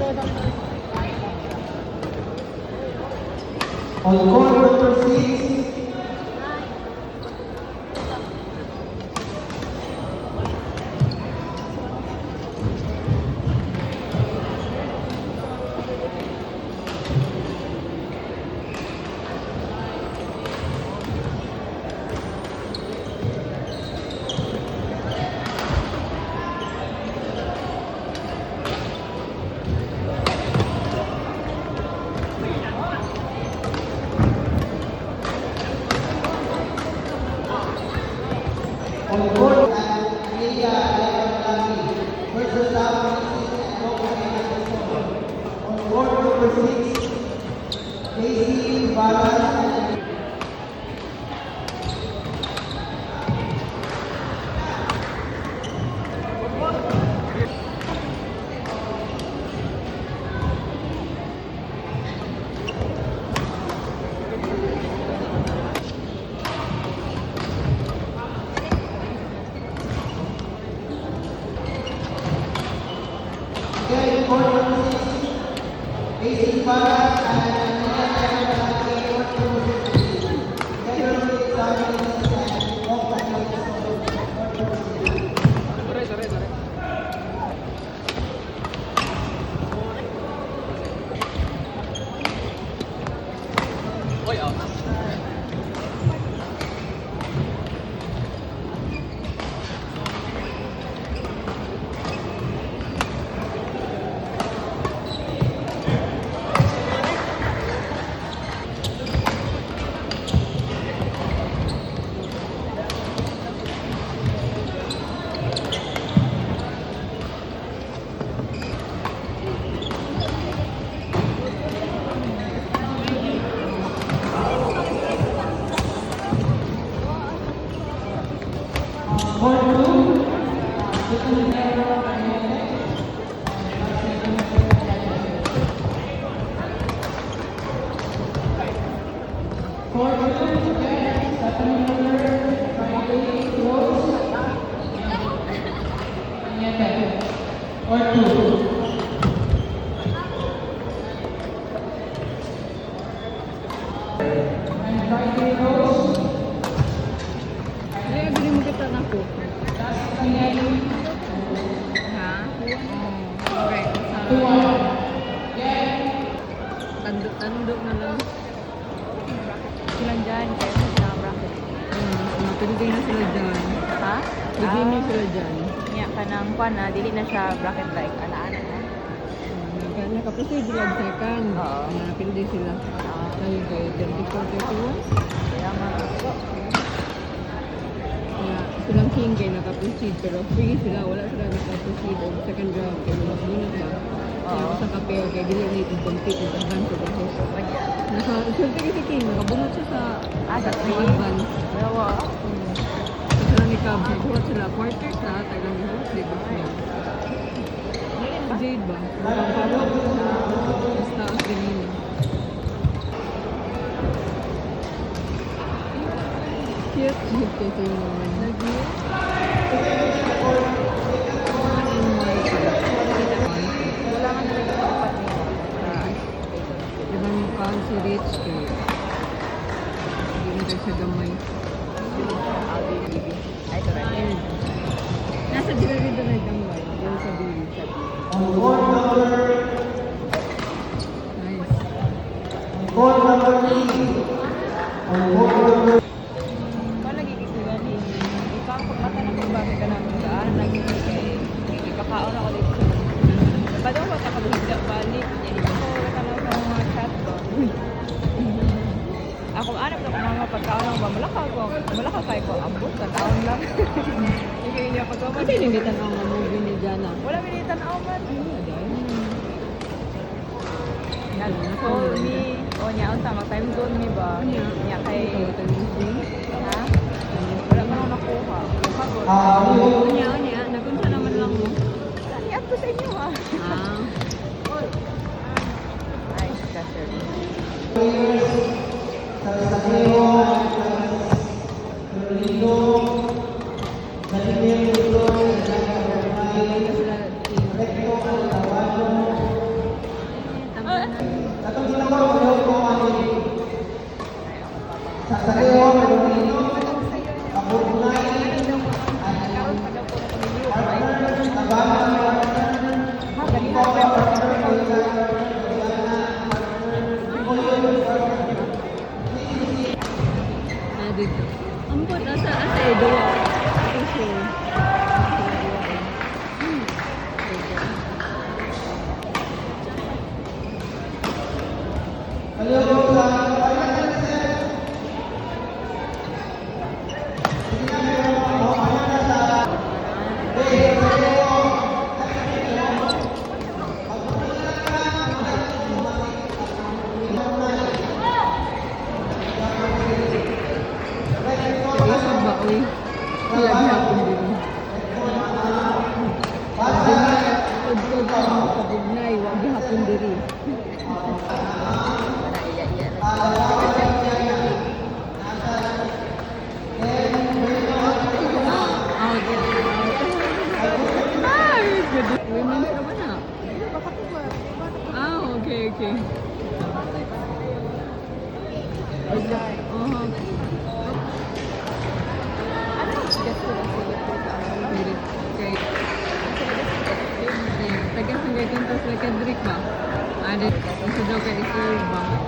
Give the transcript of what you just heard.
On court number 6, on court at Leah Leonardi versus South and on court number 6, Casey Balas and again, court number 6, Casey Balas and Leah Leonardi, court number 6. Together with Dominic and Oka court number 6. Or two. And Friday Rose. Ay, bili mo kita na ko. That's Danielle. Ha? Okay. Two one. Yeah. Tandok na lang. Sila dyan, kaya sa sila bracket. Mapilagay na sila dyan. Ha? Bigyan niyo sila dyan. Nga ka ng pan na, dili na siya bracket like, ana-ana na. Nakaproceed sila second. Oo. Napilagay sila. Tayo kayo, 34-31. Kaya mga ito. Silang king kayo nakaproceed, pero free sila, wala sila nakaproceed o second round, kaya mas muna ba? Kaya sa kapeo, kaya dili na ito-compete at advance o proceso. Nakasulti kasi king, nakabunot siya sa advance. Yawa. Kasi lang ikab, nagbuhat sila quarters na, tagang nagbuhat sila. Jade ba? Basta ang ganyan. Cute kasi yung naman. Wala ka na nagpapat niya. Diba yung kaan si Rich kayo? Hindi na tayo sa gamay. Ay, ito rin. Nasa dila rin doon ay gamay. Doon sa dili. On court number. Nice. On court number 3. On court number. Kakaon ako dito. Ba't ako kapag-higda balik? Hindi ko ka lang sa mga chat ko. Ako anap na kung mga pagkaon ako ba? Malakaw kayo ko. Ambot, kataon lang. Hindi niya pagkaon. Kasi hindi tanaw nga movie ni Jana. Wala pinitan ako man. Call me. O niya, ang sama. Time zone me ba? Niya kay... Ha? Wala pa nang nakuha. Niya. Nagunsa naman lang mo. Iap ko sa inyo ha. Ay, kasi. Sa Sareo, Marumino, Kapurunay, partner, Tabana, partner, Ikoka, partner, Dito. Ampot, asa Edo. Kasi, isang baoy. Sila gihapon din. Udtod ang kabugnay, wag gihapon diri. Ay, good. Women's ka ba na? Okay, okay. Taga sa gayton tas like Kendrick ba? Ada sa daw kay isul ba?